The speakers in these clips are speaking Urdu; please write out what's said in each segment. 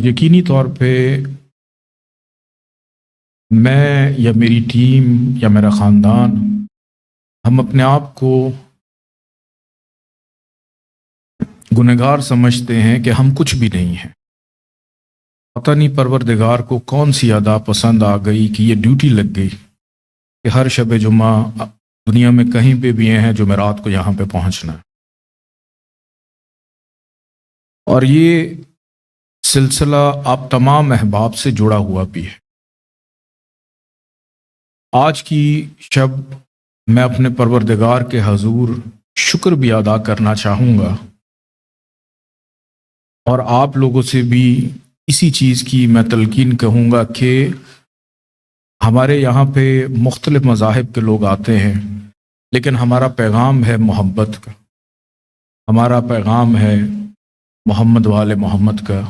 یقینی طور پہ میں یا میری ٹیم یا میرا خاندان ہم اپنے آپ کو گنہگار سمجھتے ہیں کہ ہم کچھ بھی نہیں ہیں۔ پتہ نہیں پروردگار کو کون سی ادا پسند آ گئی کہ یہ ڈیوٹی لگ گئی کہ ہر شب جمعہ دنیا میں کہیں پہ بھی ہیں جمعرات کو یہاں پہ پہنچنا ہے۔ اور یہ سلسلہ آپ تمام احباب سے جڑا ہوا بھی ہے۔ آج کی شب میں اپنے پروردگار کے حضور شکر بھی ادا کرنا چاہوں گا، اور آپ لوگوں سے بھی اسی چیز کی میں تلقین کہوں گا کہ ہمارے یہاں پہ مختلف مذاہب کے لوگ آتے ہیں، لیکن ہمارا پیغام ہے محبت کا، ہمارا پیغام ہے محمد والے محمد کا،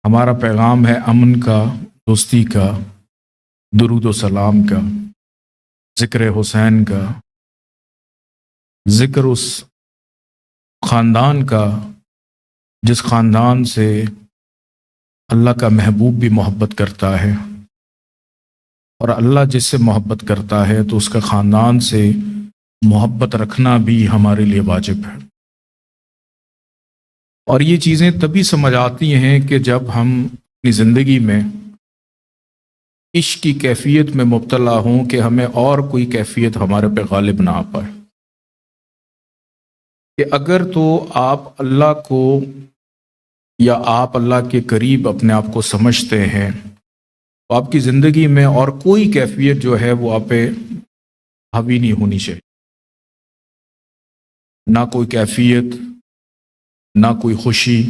ہمارا پیغام ہے امن کا، دوستی کا، درود و سلام کا، ذکر حسین کا، ذکر اس خاندان کا جس خاندان سے اللہ کا محبوب بھی محبت کرتا ہے، اور اللہ جس سے محبت کرتا ہے تو اس کا خاندان سے محبت رکھنا بھی ہمارے لیے واجب ہے۔ اور یہ چیزیں تبھی سمجھ آتی ہیں کہ جب ہم اپنی زندگی میں عشق کی کیفیت میں مبتلا ہوں کہ ہمیں اور کوئی کیفیت ہمارے پہ غالب نہ آ پائے۔ کہ اگر تو آپ اللہ کو یا آپ اللہ کے قریب اپنے آپ کو سمجھتے ہیں تو آپ کی زندگی میں اور کوئی کیفیت جو ہے وہ آپ پہ حاوی نہیں ہونی چاہیے۔ نہ کوئی کیفیت، نہ کوئی خوشی،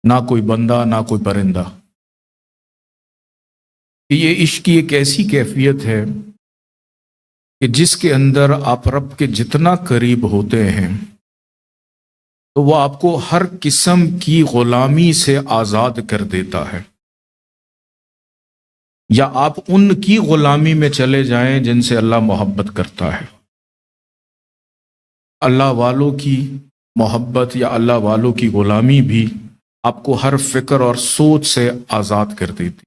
نہ کوئی بندہ، نہ کوئی پرندہ۔ یہ عشق کی ایک ایسی کیفیت ہے کہ جس کے اندر آپ رب کے جتنا قریب ہوتے ہیں تو وہ آپ کو ہر قسم کی غلامی سے آزاد کر دیتا ہے، یا آپ ان کی غلامی میں چلے جائیں جن سے اللہ محبت کرتا ہے۔ اللہ والوں کی محبت یا اللہ والوں کی غلامی بھی آپ کو ہر فکر اور سوچ سے آزاد کر دیتی۔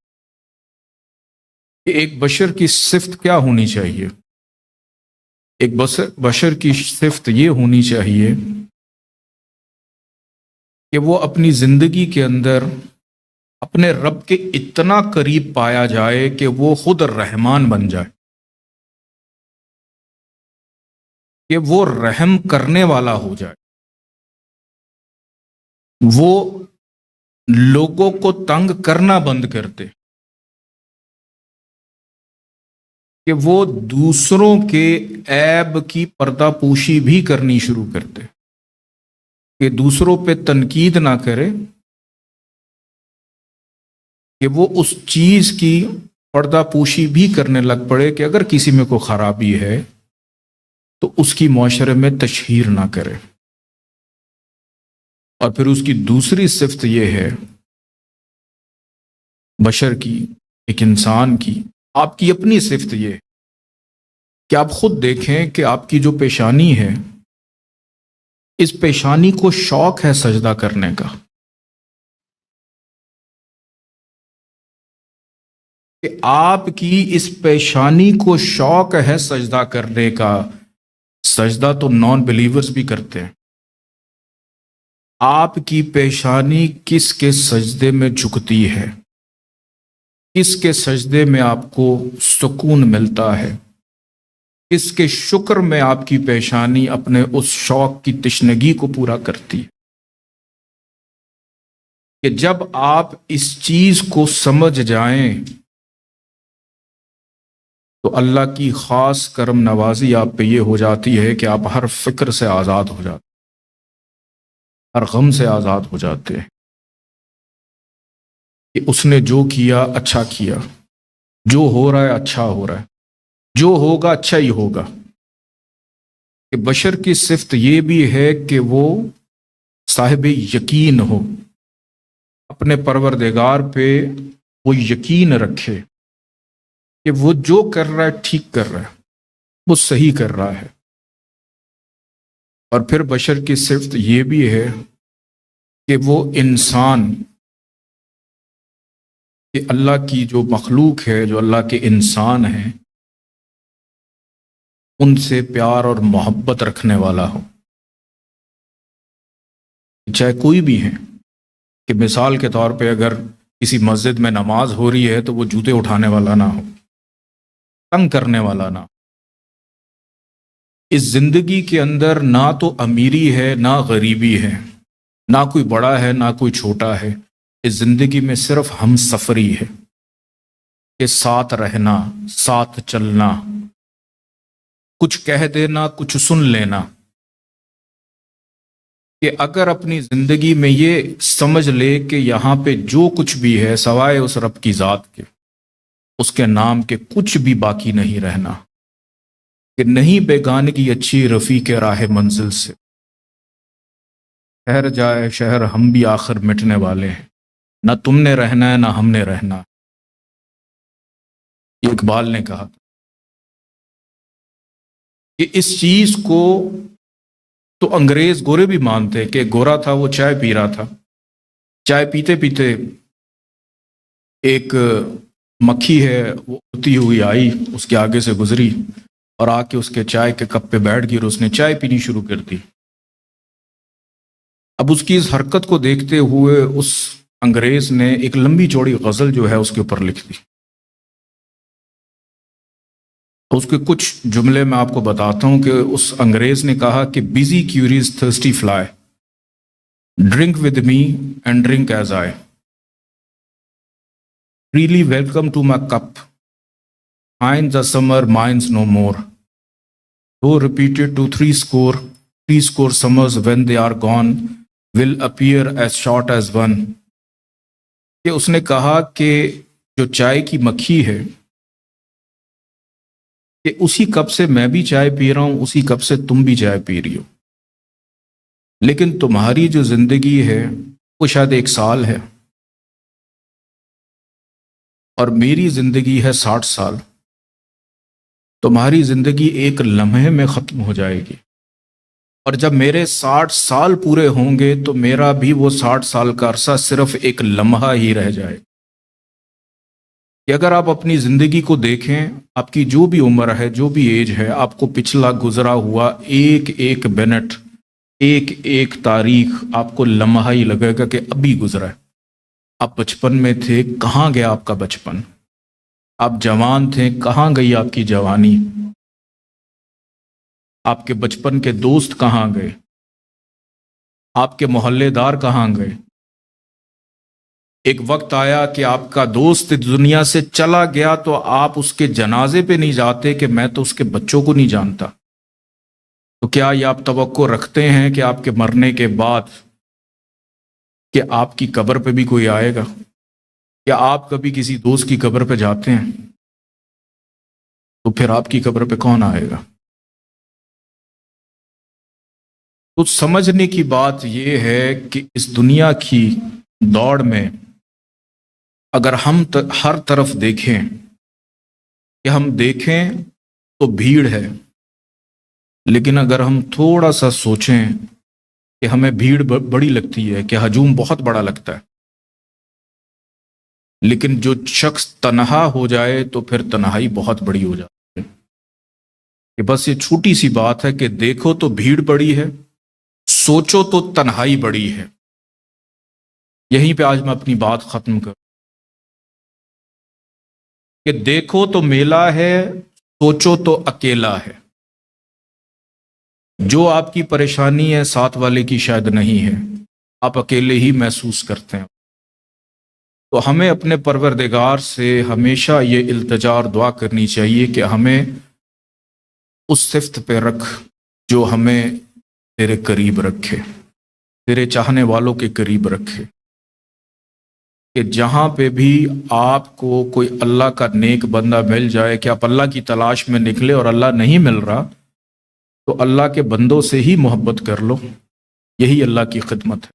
کہ ایک بشر کی صفت کیا ہونی چاہیے؟ ایک بشر کی صفت یہ ہونی چاہیے کہ وہ اپنی زندگی کے اندر اپنے رب کے اتنا قریب پایا جائے کہ وہ خود رحمان بن جائے، کہ وہ رحم کرنے والا ہو جائے، وہ لوگوں کو تنگ کرنا بند کر دے، کہ وہ دوسروں کے عیب کی پردہ پوشی بھی کرنی شروع کر دے، کہ دوسروں پہ تنقید نہ کرے، کہ وہ اس چیز کی پردہ پوشی بھی کرنے لگ پڑے کہ اگر کسی میں کوئی خرابی ہے تو اس کی معاشرے میں تشہیر نہ کرے۔ اور پھر اس کی دوسری صفت یہ ہے بشر کی، ایک انسان کی، آپ کی اپنی صفت یہ ہے کہ آپ خود دیکھیں کہ آپ کی جو پیشانی ہے، اس پیشانی کو شوق ہے سجدہ کرنے کا، کہ آپ کی اس پیشانی کو شوق ہے سجدہ کرنے کا۔ سجدہ تو نان بلیورز بھی کرتے ہیں۔ آپ کی پیشانی کس کے سجدے میں جھکتی ہے، کس کے سجدے میں آپ کو سکون ملتا ہے، کس کے شکر میں آپ کی پیشانی اپنے اس شوق کی تشنگی کو پورا کرتی ہے۔ کہ جب آپ اس چیز کو سمجھ جائیں تو اللہ کی خاص کرم نوازی آپ پہ یہ ہو جاتی ہے کہ آپ ہر فکر سے آزاد ہو جاتے، ہر غم سے آزاد ہو جاتے ہیں، کہ اس نے جو کیا اچھا کیا، جو ہو رہا ہے اچھا ہو رہا ہے، جو ہوگا اچھا ہی ہوگا۔ کہ بشر کی صفت یہ بھی ہے کہ وہ صاحب یقین ہو، اپنے پروردگار پہ وہ یقین رکھے کہ وہ جو کر رہا ہے ٹھیک کر رہا ہے، وہ صحیح کر رہا ہے۔ اور پھر بشر کی صفت یہ بھی ہے کہ وہ انسان کہ اللہ کی جو مخلوق ہے، جو اللہ کے انسان ہیں، ان سے پیار اور محبت رکھنے والا ہو، چاہے کوئی بھی ہیں. کہ مثال کے طور پہ اگر کسی مسجد میں نماز ہو رہی ہے تو وہ جوتے اٹھانے والا نہ ہو، تنگ کرنے والا نہ ہو. اس زندگی کے اندر نہ تو امیری ہے نہ غریبی ہے، نہ کوئی بڑا ہے نہ کوئی چھوٹا ہے. اس زندگی میں صرف ہم سفری ہے کہ ساتھ رہنا، ساتھ چلنا، کچھ کہہ دینا، کچھ سن لینا. کہ اگر اپنی زندگی میں یہ سمجھ لے کہ یہاں پہ جو کچھ بھی ہے سوائے اس رب کی ذات کے، اس کے نام کے کچھ بھی باقی نہیں رہنا، کہ نہیں بیگانگی اچھی رفیق راہ منزل سے، ٹھہر جائے شہر ہم بھی آخر مٹنے والے ہیں، نہ تم نے رہنا ہے نہ ہم نے رہنا. یہ اقبال نے کہا کہ اس چیز کو تو انگریز گورے بھی مانتے کہ گورا تھا، وہ چائے پی رہا تھا، چائے پیتے پیتے ایک مکھی ہے وہ اڑتی ہوئی آئی، اس کے آگے سے گزری اور آ کے اس کے چائے کے کپ پہ بیٹھ گئی اور اس نے چائے پینی شروع کر دی. اب اس کی اس حرکت کو دیکھتے ہوئے اس انگریز نے ایک لمبی چوڑی غزل جو ہے اس کے اوپر لکھ دی. اس کے کچھ جملے میں آپ کو بتاتا ہوں کہ اس انگریز نے کہا کہ busy curious thirsty fly drink with me and drink as I freely welcome to my cup thine the summer mine's no more though repeated to three score summers when they are gone will appear as short as one. کہ اس نے کہا کہ جو چائے کی مکھی ہے کہ اسی کپ سے میں بھی چائے پی رہا ہوں، اسی کپ سے تم بھی چائے پی رہی ہو، لیکن تمہاری جو زندگی ہے وہ شاید 1 سال ہے اور میری زندگی ہے 60 سال. تمہاری زندگی ایک لمحے میں ختم ہو جائے گی اور جب میرے 60 سال پورے ہوں گے تو میرا بھی وہ 60 سال کا عرصہ صرف ایک لمحہ ہی رہ جائے. کہ اگر آپ اپنی زندگی کو دیکھیں، آپ کی جو بھی عمر ہے، جو بھی ایج ہے، آپ کو پچھلا گزرا ہوا ایک ایک منٹ، ایک ایک تاریخ آپ کو لمحہ ہی لگے گا کہ ابھی گزرا ہے. آپ بچپن میں تھے، کہاں گیا آپ کا بچپن؟ آپ جوان تھے، کہاں گئی آپ کی جوانی؟ آپ کے بچپن کے دوست کہاں گئے؟ آپ کے محلے دار کہاں گئے؟ ایک وقت آیا کہ آپ کا دوست دنیا سے چلا گیا تو آپ اس کے جنازے پہ نہیں جاتے کہ میں تو اس کے بچوں کو نہیں جانتا. تو کیا یہ آپ توقع رکھتے ہیں کہ آپ کے مرنے کے بعد کہ آپ کی قبر پہ بھی کوئی آئے گا؟ کیا آپ کبھی کسی دوست کی قبر پہ جاتے ہیں؟ تو پھر آپ کی قبر پہ کون آئے گا؟ تو سمجھنے کی بات یہ ہے کہ اس دنیا کی دوڑ میں اگر ہم ہر طرف دیکھیں کہ ہم دیکھیں تو بھیڑ ہے، لیکن اگر ہم تھوڑا سا سوچیں کہ ہمیں بھیڑ بڑی لگتی ہے، کہ ہجوم بہت بڑا لگتا ہے، لیکن جو شخص تنہا ہو جائے تو پھر تنہائی بہت بڑی ہو جاتی ہے. کہ بس یہ چھوٹی سی بات ہے کہ دیکھو تو بھیڑ بڑی ہے، سوچو تو تنہائی بڑی ہے. یہیں پہ آج میں اپنی بات ختم کروں کہ دیکھو تو میلہ ہے، سوچو تو اکیلا ہے. جو آپ کی پریشانی ہے ساتھ والے کی شاید نہیں ہے، آپ اکیلے ہی محسوس کرتے ہیں. تو ہمیں اپنے پروردگار سے ہمیشہ یہ التجا اور دعا کرنی چاہیے کہ ہمیں اس صفت پہ رکھ جو ہمیں تیرے قریب رکھے، تیرے چاہنے والوں کے قریب رکھے. کہ جہاں پہ بھی آپ کو کوئی اللہ کا نیک بندہ مل جائے کہ آپ اللہ کی تلاش میں نکلے اور اللہ نہیں مل رہا تو اللہ کے بندوں سے ہی محبت کر لو، یہی اللہ کی خدمت ہے.